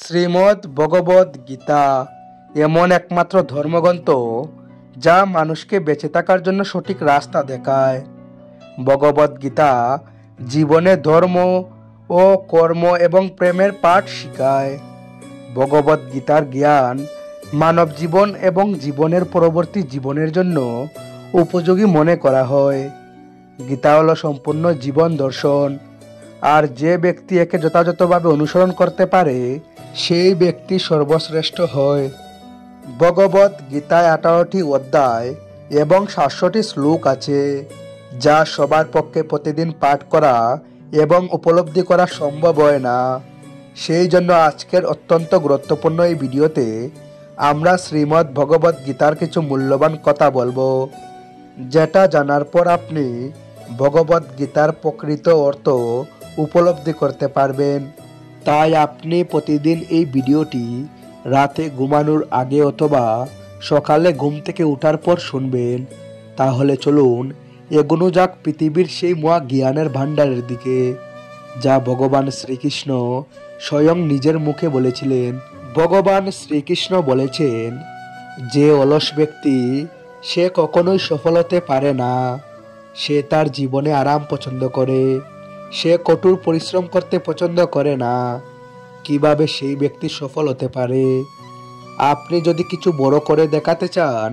শ্রীমদ্ ভগবদ্ গীতা এমন একমাত্র ধর্মগ্রন্থ যা মানুষকে বেঁচে থাকার জন্য সঠিক রাস্তা দেখায়। ভগবদ্ গীতা জীবনে ধর্ম ও কর্ম এবং প্রেমের পাঠ শিখায়। ভগবদ্ গীতার জ্ঞান মানব জীবন এবং জীবনের পরবর্তী জীবনের জন্য উপযোগী মনে করা হয়। গীতা হলো সম্পূর্ণ জীবন দর্শন, আর যে ব্যক্তি একে যথাযথভাবে অনুসরণ করতে পারে সেই ব্যক্তি সর্বশ্রেষ্ঠ হয়। ভগবদ্ গীতায় 18টি অধ্যায় এবং 700টি শ্লোক আছে, যা সবার পক্ষে প্রতিদিন পাঠ করা এবং উপলব্ধি করা সম্ভব হয় না। সেই জন্য আজকের অত্যন্ত গুরুত্বপূর্ণ এই ভিডিওতে আমরা শ্রীমদ্ ভগবদ্ গীতার কিছু মূল্যবান কথা বলবো, যেটা জানার পর আপনি ভগবদ্ গীতার প্রকৃত অর্থ উপলব্ধি করতে পারবেন। তাই আপনি প্রতিদিন এই ভিডিওটি রাতে ঘুমানোর আগে অথবা সকালে ঘুম থেকে ওঠার পর শুনবেন। তাহলে চলুন এগোনো যাক পৃথিবীর সেই মহা জ্ঞানের ভাণ্ডারের দিকে, যা ভগবান শ্রীকৃষ্ণ স্বয়ং নিজের মুখে বলেছিলেন। ভগবান শ্রীকৃষ্ণ বলেছেন, যে অলস ব্যক্তি সে কখনোই সফল হতে পারে না। সে তার জীবনে আরাম পছন্দ করে, সে কঠোর পরিশ্রম করতে পছন্দ করে না। কিভাবে সেই ব্যক্তি সফল হতে পারে? আপনি যদি কিছু বড় করে দেখাতে চান,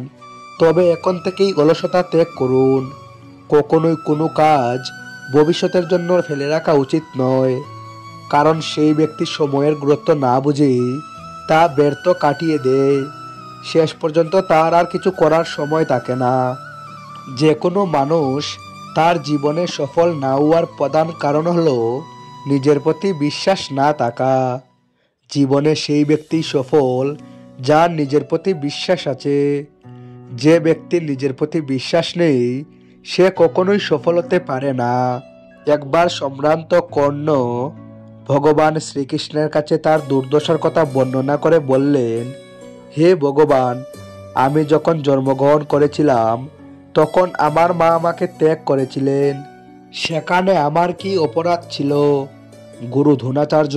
তবে এখন থেকেই অলসতা ত্যাগ করুন। কখনোই কোনো কাজ ভবিষ্যতের জন্য ফেলে রাখা উচিত নয়, কারণ সেই ব্যক্তি সময়ের গুরুত্ব না বুঝেই তা ব্যর্থ কাটিয়ে দেয়। শেষ পর্যন্ত তার আর কিছু করার সময় থাকে না। যে কোনো মানুষ তার জীবনে সফল না হওয়ার প্রধান কারণ হলো নিজের প্রতি বিশ্বাস না থাকা। জীবনে সেই ব্যক্তি সফল যার নিজের প্রতি বিশ্বাস আছে। যে ব্যক্তির নিজের প্রতি বিশ্বাস নেই সে কখনোই সফল হতে পারে না। একবার সম্ভ্রান্ত কর্ণ ভগবান শ্রীকৃষ্ণের কাছে তার দুর্দশার কথা বর্ণনা করে বললেন, হে ভগবান, আমি যখন জন্মগ্রহণ করেছিলাম তখন আমার মা আমাকে ত্যাগ করেছিলেন। সেখানে আমার কি অপরাধ ছিল? গুরু দ্রোণাচার্য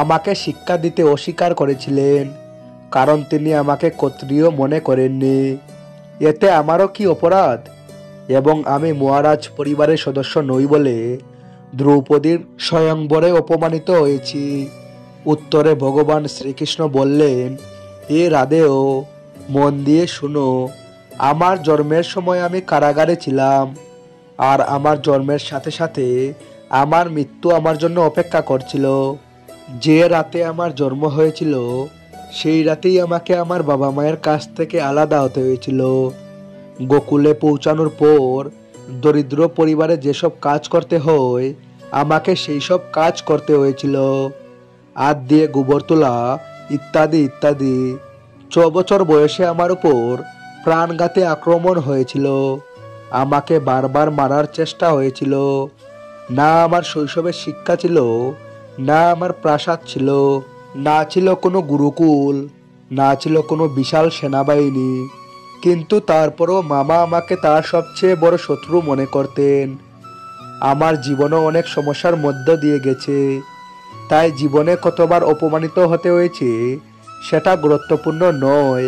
আমাকে শিক্ষা দিতে অস্বীকার করেছিলেন, কারণ তিনি আমাকে ক্ষত্রিয় মনে করেননি। এতে আমারও কি অপরাধ? এবং আমি মহারাজ পরিবারের সদস্য নই বলে দ্রৌপদীর স্বয়ংবরে অপমানিত হয়েছি। উত্তরে ভগবান শ্রীকৃষ্ণ বললেন, হে রাধেয়, মন দিয়ে শুনো। আমার জন্মের সময় আমি কারাগারে ছিলাম, আর আমার জন্মের সাথে সাথে আমার মৃত্যু আমার জন্য অপেক্ষা করছিল। যে রাতে আমার জন্ম হয়েছিল সেই রাতেই আমাকে আমার বাবা মায়ের কাছ থেকে আলাদা হতে হয়েছিল। গোকুলে পৌঁছানোর পর দরিদ্র পরিবারে যেসব কাজ করতে হয় আমাকে সেই সব কাজ করতে হয়েছিল। হাত দিয়ে গোবর তোলা ইত্যাদি ইত্যাদি। 6 বছর বয়সে আমার উপর প্রাণঘাতী আক্রমণ হয়েছিল। আমাকে বারবার মারার চেষ্টা হয়েছিল। না আমার শৈশবের শিক্ষা ছিল, না আমার প্রাসাদ ছিল, না ছিল কোনো গুরুকুল, না ছিল কোনো বিশাল সেনাবাহিনী। কিন্তু তারপরও মামা আমাকে তার সবচেয়ে বড় শত্রু মনে করতেন। আমার জীবনও অনেক সমস্যার মধ্য দিয়ে গেছে, তাই জীবনে কতবার অপমানিত হতে হয়েছে সেটা গুরুত্বপূর্ণ নয়,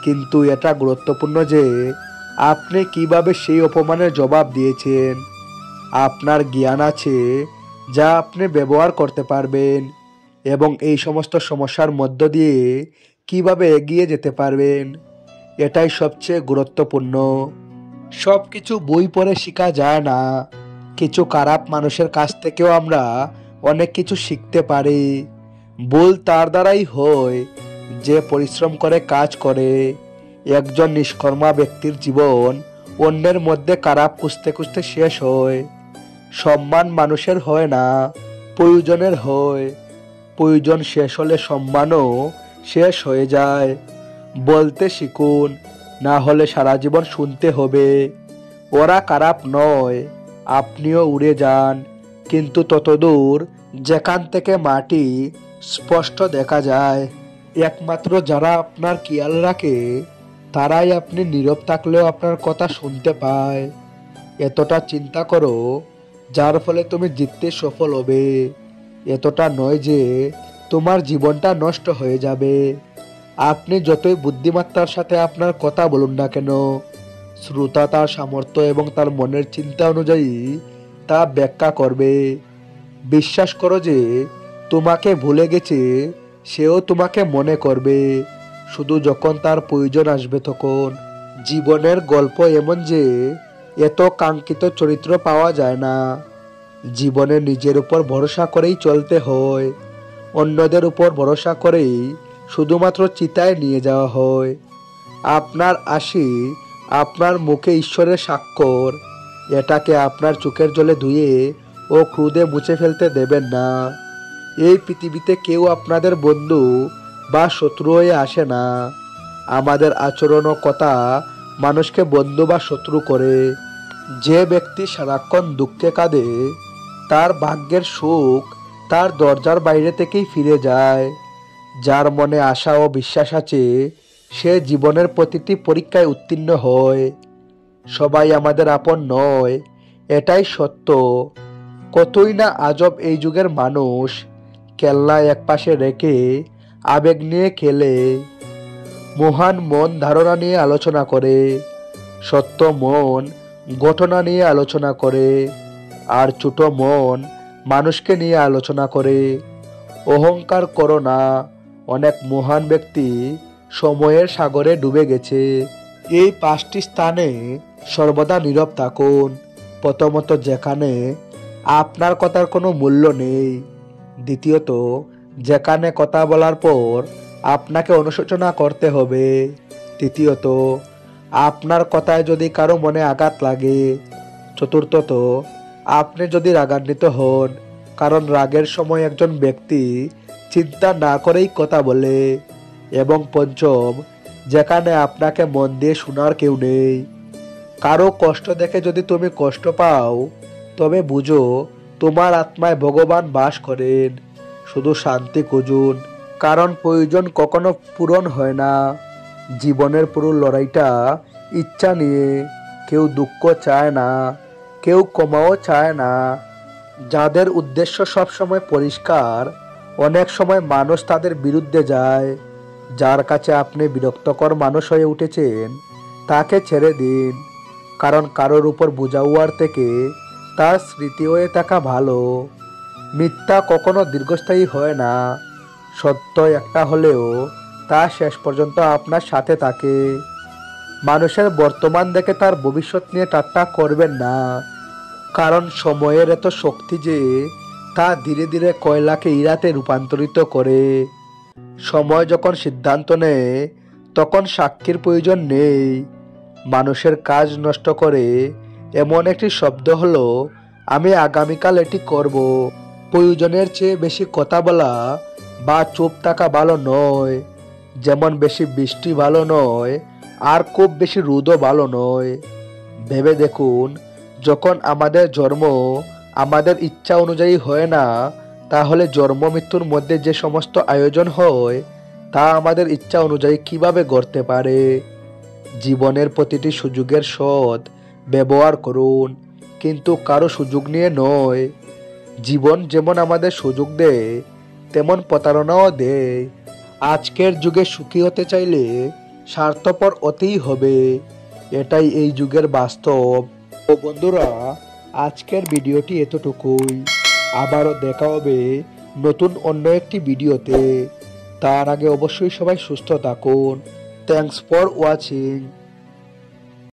কিন্তু এটা গুরুত্বপূর্ণ যে আপনি কিভাবে সেই অপমানের জবাব দিয়েছেন। আপনার জ্ঞান আছে যা আপনি ব্যবহার করতে পারবেন, এবং এই সমস্ত সমস্যার মধ্য দিয়ে কিভাবে এগিয়ে যেতে পারবেন, এটাই সবচেয়ে গুরুত্বপূর্ণ। সব কিছু বই পড়ে শেখা যায় না। কিছু খারাপ মানুষের কাছ থেকেও আমরা অনেক কিছু শিখতে পারি। ভুল তার দ্বারাই হয় যে পরিশ্রম করে কাজ করে। একজন নিষ্কর্মা ব্যক্তির জীবন অন্যের মধ্যে খারাপ খুঁজতে খুঁজতে শেষ হয়। সম্মান মানুষের হয় না, প্রয়োজনের হয়। প্রয়োজন শেষ হলে সম্মানও শেষ হয়ে যায়। বলতে শিখুন, না হলে সারা জীবন শুনতে হবে, ওরা খারাপ নয়, আপনিও উড়ে যান, কিন্তু ততদূর যেখান থেকে মাটি স্পষ্ট দেখা যায়। একমাত্র যারা আপনার খেয়াল রাখে তারাই আপনি নীরব থাকলেও আপনার কথা শুনতে পায়। এতটা চিন্তা করো যার ফলে তুমি জিততে সফল হবে। এতটা নয় যে তোমার জীবনটা নষ্ট হয়ে যাবে। আপনি যতই বুদ্ধিমত্তার সাথে আপনার কথা বলুন না কেন, শ্রোতা তার সামর্থ্য এবং তার মনের চিন্তা অনুযায়ী তা ব্যাখ্যা করবে। বিশ্বাস করো যে তোমাকে ভুলে গেছে, সেও তোমাকে মনে করবে, শুধু যখন তার প্রয়োজন আসবে তখন। জীবনের গল্প এমন যে এত কাঙ্ক্ষিত চরিত্র পাওয়া যায় না। জীবনে নিজের উপর ভরসা করেই চলতে হয়, অন্যদের উপর ভরসা করেই শুধুমাত্র চিতায় নিয়ে যাওয়া হয়। আপনার হাসি আপনার মুখে ঈশ্বরের স্বাক্ষর, এটাকে আপনার চোখের জলে ধুয়ে ও ক্রোধে মুছে ফেলতে দেবেন না। এই পৃথিবীতে কেউ আপনাদের বন্ধু বা শত্রু হয়ে আসে না। আমাদের আচরণ ও কথা মানুষকে বন্ধু বা শত্রু করে। যে ব্যক্তি সারাক্ষণ দুঃখে কাঁদে, তার ভাগ্যের সুখ তার দরজার বাইরে থেকেই ফিরে যায়। যার মনে আশা ও বিশ্বাস আছে, সে জীবনের প্রতিটি পরীক্ষায় উত্তীর্ণ হয়। সবাই আমাদের আপন নয়, এটাই সত্য। কতই না আজব এই যুগের মানুষ, খেলনা একপাশে রেখে আবেগ নিয়ে খেলে। মহান মন ধারণা নিয়ে আলোচনা করে, সত্য মন ঘটনা নিয়ে আলোচনা করে, আর ছোট মন মানুষকে নিয়ে আলোচনা করে। অহংকার করো না। অনেক মহান ব্যক্তি সময়ের সাগরে ডুবে গেছে। এই 5টি স্থানে সর্বদা নীরব থাকুন। প্রথমত, যেখানে আপনার কথার কোনো মূল্য নেই। দ্বিতীয়ত, যেখানে কথা বলার পর আপনাকে অনুশোচনা করতে হবে। তৃতীয়ত, আপনার কথায় যদি কারো মনে আঘাত লাগে। চতুর্থত, আপনি যদি রাগান্বিত হন, কারণ রাগের সময় একজন ব্যক্তি চিন্তা না করেই কথা বলে। এবং পঞ্চম, যেখানে আপনাকে মন দিয়ে শোনার কেউ নেই। কারো কষ্ট দেখে যদি তুমি কষ্ট পাও, তবে বুঝো তোমার আত্মায় ভগবান বাস করেন। শুধু শান্তি খুঁজুন, কারণ প্রয়োজন কখনো পূরণ হয় না। জীবনের পুরো লড়াইটা ইচ্ছা নিয়ে। কেউ দুঃখ চায় না, কেউ ক্ষমাও চায় না। যাদের উদ্দেশ্য সবসময় পরিষ্কার, অনেক সময় মানুষ তাদের বিরুদ্ধে যায়। যার কাছে আপনি বিরক্তকর মানুষ হয়ে উঠেছেন, তাকে ছেড়ে দিন, কারণ কারোর উপর বোঝা হওয়ার থেকে তার স্মৃতি হয়ে থাকা ভালো। মিথ্যা কখনো দীর্ঘস্থায়ী হয় না। সত্য একটা হলেও তা শেষ পর্যন্ত আপনার সাথে থাকে। মানুষের বর্তমান দেখে তার ভবিষ্যৎ নিয়ে ঠাট্টা করবেন না, কারণ সময়ের এত শক্তি যে তা ধীরে ধীরে কয়লাকে হীরাতে রূপান্তরিত করে। সময় যখন সিদ্ধান্ত নেয়, তখন সাক্ষীর প্রয়োজন নেই। মানুষের কাজ নষ্ট করে এমন একটি শব্দ হলো, আমি আগামীকাল এটি করব। প্রয়োজনের চেয়ে বেশি কথা বলা বা চুপ থাকা ভালো নয়। যেমন বেশি বৃষ্টি ভালো নয়, আর খুব বেশি রোদও ভালো নয়। ভেবে দেখুন, যখন আমাদের জন্ম আমাদের ইচ্ছা অনুযায়ী হয় না, তাহলে জন্ম মৃত্যুর মধ্যে যে সমস্ত আয়োজন হয়, তা আমাদের ইচ্ছা অনুযায়ী কিভাবে গড়তে পারে। জীবনের প্রতিটি সুযোগের সৎ ব্যবহার করুন, কিন্তু কারো সুযোগ নিয়ে নয়। জীবন যেমন আমাদের সুযোগ দেয়, তেমন প্রতারণাও দেয়। আজকের যুগে সুখী হতে চাইলে স্বার্থপর হতেই হবে, এটাই এই যুগের বাস্তব। ও বন্ধুরা, আজকের ভিডিওটি এতটুকুই। আবারও দেখা হবে নতুন অন্য একটি ভিডিওতে। তার আগে অবশ্যই সবাই সুস্থ থাকুন। Thanks for watching.